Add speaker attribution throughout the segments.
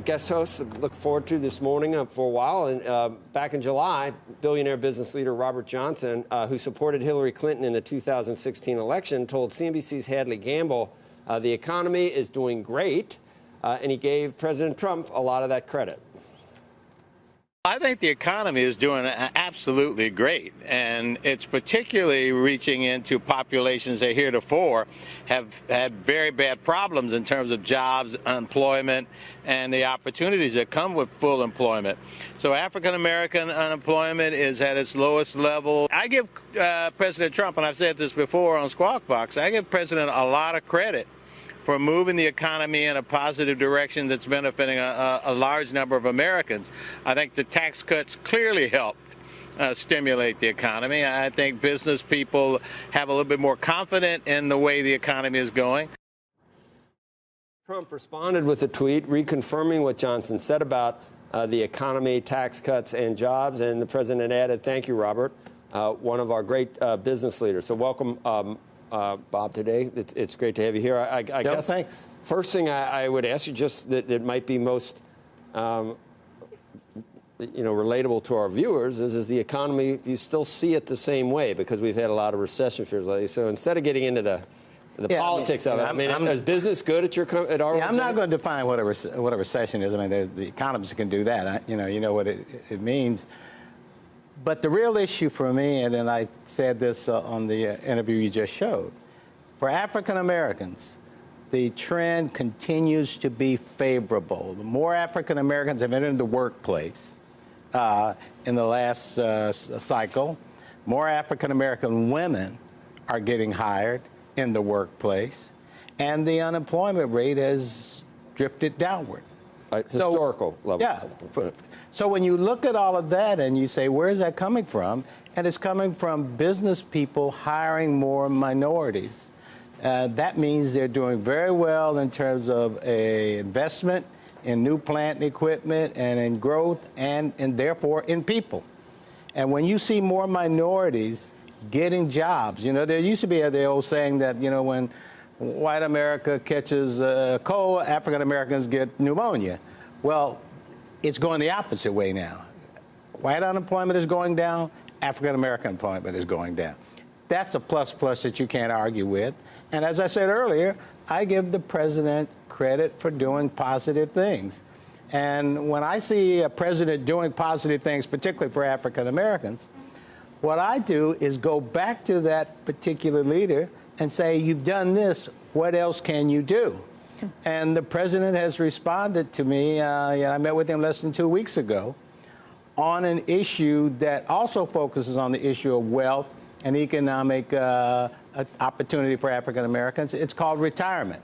Speaker 1: guest host to look forward to this morning for a while. And back in July, billionaire business leader Robert Johnson, who supported Hillary Clinton in the 2016 election, told CNBC's Hadley Gamble the economy is doing great, and he gave President Trump a lot of that credit.
Speaker 2: I think the economy is doing absolutely great, and it's particularly reaching into populations that heretofore have had very bad problems in terms of jobs, unemployment, and the opportunities that come with full employment. So African-American unemployment is at its lowest level. I give President Trump, and I've said this before on Squawk Box, I give President a lot of credit for moving the economy in a positive direction that's benefiting a large number of Americans. I think the tax cuts clearly helped stimulate the economy. I think business people have a little bit more confidence in the way the economy is going.
Speaker 1: Trump responded with a tweet reconfirming what Johnson said about the economy, tax cuts, and jobs. And the president added, "Thank you, Robert, one of our great business leaders." So welcome, Bob, today. It's great to have you here. I guess
Speaker 3: thanks.
Speaker 1: First thing I would ask you, just that might be most relatable to our viewers, is the economy, do you still see it the same way? Because we've had a lot of recession fears lately. So instead of getting into the politics of it, is business good at RLJ?
Speaker 3: I'm not going to define what a recession is. I mean, the economists can do that. You know what it means. But the real issue for me, and then I said this on the interview you just showed, for African Americans, the trend continues to be favorable. The more African Americans have entered the workplace in the last cycle, more African American women are getting hired in the workplace, and the unemployment rate has drifted downward.
Speaker 1: Historical levels.
Speaker 3: Yeah. So when you look at all of that and you say, where is that coming from? And it's coming from business people hiring more minorities. That means they're doing very well in terms of a investment in new plant and equipment and in growth and therefore in people. And when you see more minorities getting jobs, there used to be the old saying that, when white America catches cold, African Americans get pneumonia. Well, it's going the opposite way now. White unemployment is going down, African American employment is going down. That's a plus that you can't argue with. And as I said earlier, I give the president credit for doing positive things. And when I see a president doing positive things, particularly for African Americans, what I do is go back to that particular leader and say, you've done this, what else can you do? And the president has responded to me, I met with him less than 2 weeks ago, on an issue that also focuses on the issue of wealth and economic opportunity for African Americans. It's called retirement.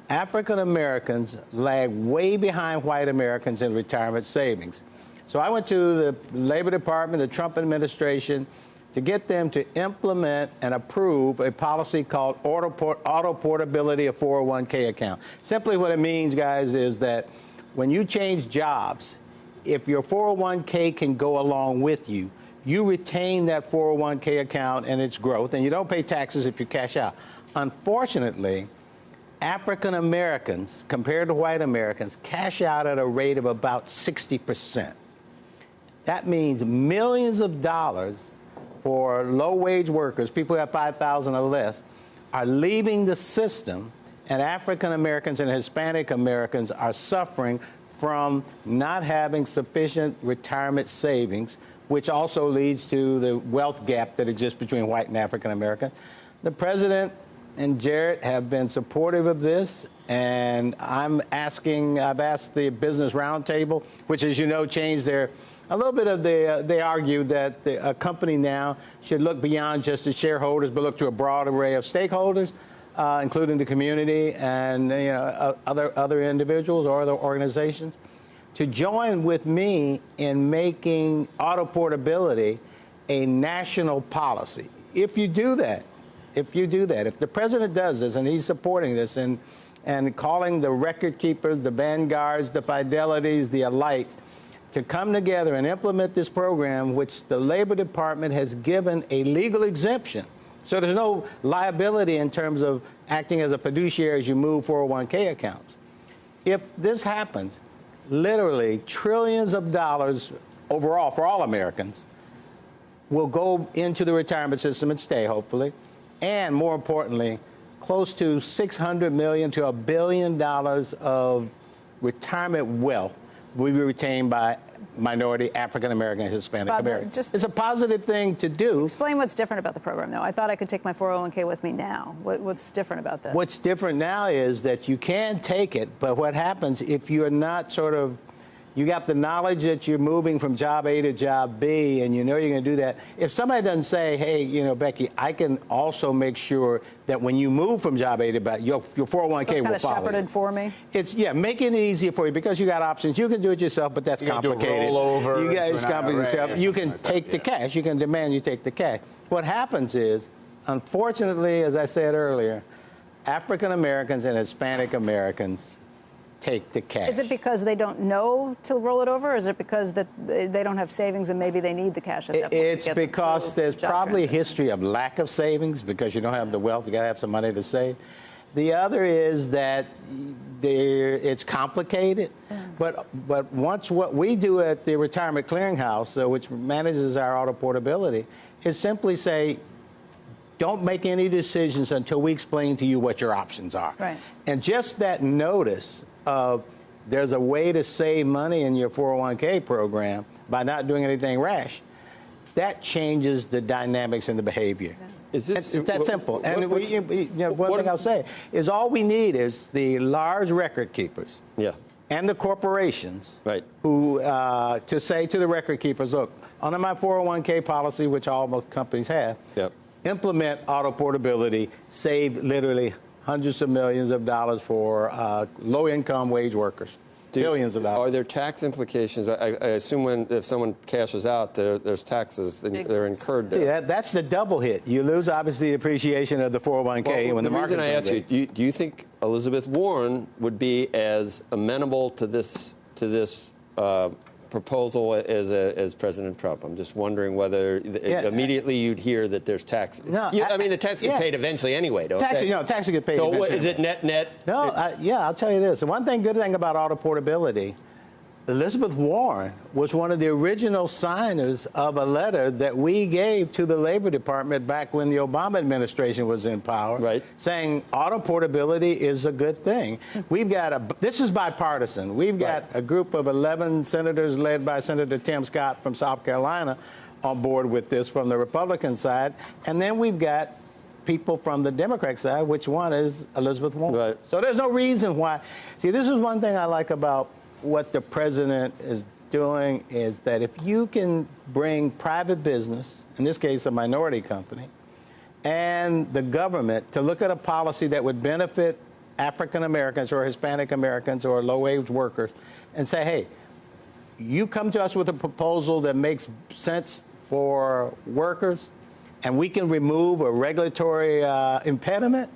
Speaker 3: African Americans lag way behind white Americans in retirement savings. So I went to the Labor Department, the Trump administration, to get them to implement and approve a policy called auto portability of 401k account. Simply what it means, guys, is that when you change jobs, if your 401k can go along with you, you retain that 401k account and its growth, and you don't pay taxes if you cash out. Unfortunately, African Americans, compared to white Americans, cash out at a rate of about 60%. That means millions of dollars for low-wage workers, people who have $5,000 or less, are leaving the system, and African Americans and Hispanic Americans are suffering from not having sufficient retirement savings, which also leads to the wealth gap that exists between white and African Americans. The president and Jared have been supportive of this, and I've asked the Business Roundtable, which, as you know, changed a little bit of they argue that a company now should look beyond just the shareholders, but look to a broad array of stakeholders, including the community and other individuals or other organizations, to join with me in making auto portability a national policy. If you do that, if the president does this, and he's supporting this, and calling the record keepers, the Vanguards, the Fidelities, the Alights, to come together and implement this program, which the Labor Department has given a legal exemption. So there's no liability in terms of acting as a fiduciary as you move 401k accounts. If this happens, literally trillions of dollars overall for all Americans will go into the retirement system and stay, hopefully. And more importantly, close to $600 million to $1 billion of retirement wealth will be retained by minority, African American, and Hispanic Americans. It's a positive thing to do.
Speaker 4: Explain what's different about the program, though. I thought I could take my 401k with me now. What's different about this?
Speaker 3: What's different now is that you can take it, but what happens if you're not you got the knowledge that you're moving from job A to job B, and you know you're going to do that. If somebody doesn't say, hey, Becky, I can also make sure that when you move from job A to B, your 401k will follow you.
Speaker 4: So it's kind of shepherded for me?
Speaker 3: Making it easier for you because you got options. You can do it yourself, but that's complicated.
Speaker 5: You roll over.
Speaker 3: You guys complicated yourself. You can take the cash. You can demand you take the cash. What happens is, unfortunately, as I said earlier, African Americans and Hispanic Americans take the cash.
Speaker 4: Is it because they don't know to roll it over, or is it because that they don't have savings and maybe they need the cash at that point?
Speaker 3: It's because there's probably a history of lack of savings because you don't have the wealth. You got to have some money to save. The other is that it's complicated. But once what we do at the Retirement Clearinghouse, which manages our auto portability, is simply say, don't make any decisions until we explain to you what your options are.
Speaker 4: Right.
Speaker 3: And just that notice of there's a way to save money in your 401k program by not doing anything rash, that changes the dynamics and the behavior.
Speaker 1: Is this
Speaker 3: it's that simple? And one thing I'll say is all we need is the large record keepers and the corporations who to say to the record keepers, look, under my 401k policy, which all most companies have, implement auto portability, save literally hundreds of millions of dollars for low-income wage workers, billions of dollars.
Speaker 1: Are there tax implications? I assume if someone cashes out, there's taxes. They're incurred there.
Speaker 3: Yeah, that's the double hit. You lose, obviously, the appreciation of the 401k when the market.
Speaker 1: The reason I ask you, do you think Elizabeth Warren would be as amenable to this proposal as President Trump? I'm just wondering whether immediately you'd hear that there's tax.
Speaker 3: No,
Speaker 1: the tax get paid eventually anyway, don't they?
Speaker 3: Taxes get paid.
Speaker 1: So is it net?
Speaker 3: No, I'll tell you this. One good thing about auto portability, Elizabeth Warren was one of the original signers of a letter that we gave to the Labor Department back when the Obama administration was in power, saying auto portability is a good thing. We've got this is bipartisan. We've got a group of 11 senators led by Senator Tim Scott from South Carolina on board with this from the Republican side. And then we've got people from the Democratic side, which one is Elizabeth Warren. So there's no reason why. See, this is one thing I like about what the president is doing is that if you can bring private business, in this case a minority company, and the government to look at a policy that would benefit African Americans or Hispanic Americans or low-wage workers and say, hey, you come to us with a proposal that makes sense for workers and we can remove a regulatory impediment,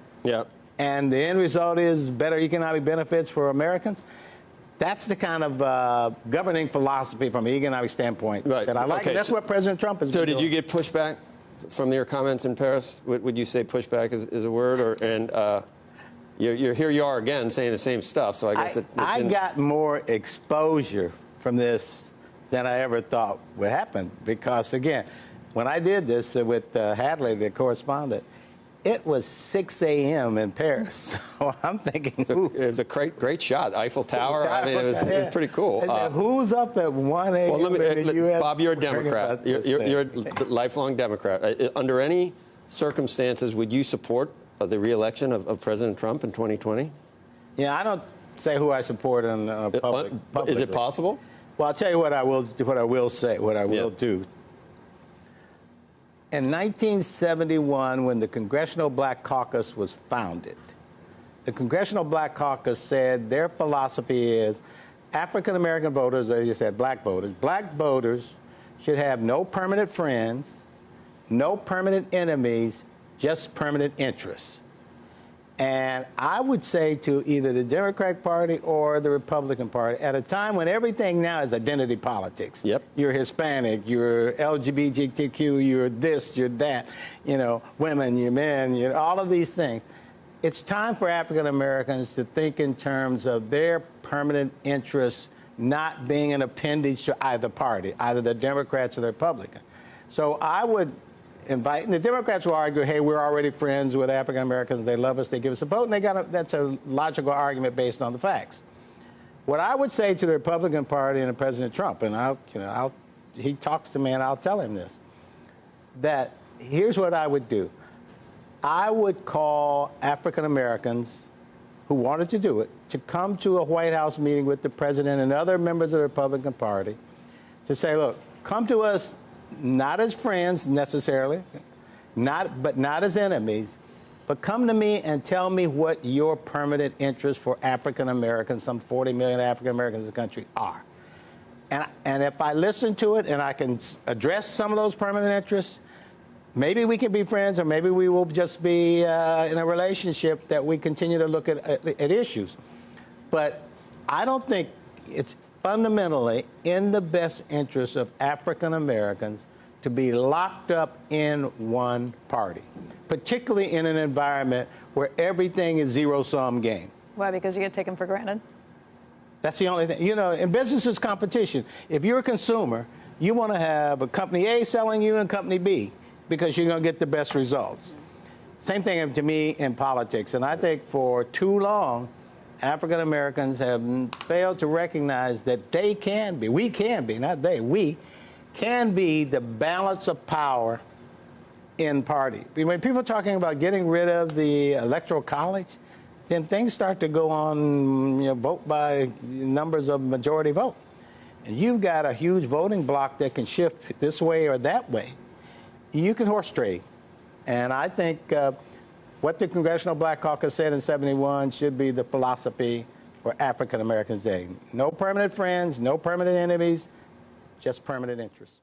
Speaker 3: and the end result is better economic benefits for Americans. That's the kind of governing philosophy from an economic standpoint that I like. And that's what President Trump is doing.
Speaker 1: So did you get pushback from your comments in Paris? Would you say pushback is a word? Here you are again saying the same stuff. So I guess
Speaker 3: I got more exposure from this than I ever thought would happen. Because, again, when I did this with Hadley, the correspondent, it was 6 a.m. in Paris. So I'm thinking,
Speaker 1: it was a great shot. Eiffel Tower. I mean, it was pretty cool.
Speaker 3: Who's up at 1 a.m. in the U.S.?
Speaker 1: Bob, you're a Democrat. You're a lifelong Democrat. Under any circumstances, would you support the re-election of President Trump in 2020?
Speaker 3: Yeah, I don't say who I support in public.
Speaker 1: Is it possible?
Speaker 3: Well, I'll tell you what I will do. In 1971, when the Congressional Black Caucus was founded, the Congressional Black Caucus said their philosophy is African-American voters, as you said, black voters should have no permanent friends, no permanent enemies, just permanent interests. And I would say to either the Democratic Party or the Republican Party, at a time when everything now is identity politics. You're Hispanic, you're LGBTQ, you're this, you're that, women, you're men, all of these things. It's time for African Americans to think in terms of their permanent interests, not being an appendage to either party, either the Democrats or the Republicans. So I would invite, and the Democrats will argue, hey, we're already friends with African Americans, they love us, they give us a vote, and that's a logical argument based on the facts. What I would say to the Republican Party and to President Trump, and he talks to me and I'll tell him this, that here's what I would do. I would call African Americans who wanted to do it to come to a White House meeting with the president and other members of the Republican Party to say, look, come to us not as friends necessarily, but not as enemies, but come to me and tell me what your permanent interests for African Americans, some 40 million African Americans in the country, are. And if I listen to it and I can address some of those permanent interests, maybe we can be friends, or maybe we will just be in a relationship that we continue to look at issues. But I don't think it's fundamentally in the best interest of African Americans to be locked up in one party, particularly in an environment where everything is zero-sum game.
Speaker 4: Why? Because you get taken for granted?
Speaker 3: That's the only thing. You know, in business, it's competition. If you're a consumer, you want to have a company A selling you and company B because you're going to get the best results. Same thing to me in politics. And I think for too long, African Americans have failed to recognize that they can be, we can be, not they, we can be the balance of power in party. When people are talking about getting rid of the electoral college, then things start to go on, vote by numbers of majority vote. And you've got a huge voting block that can shift this way or that way. You can horse trade. And I think what the Congressional Black Caucus said in '71 should be the philosophy for African Americans today. No permanent friends, no permanent enemies, just permanent interests.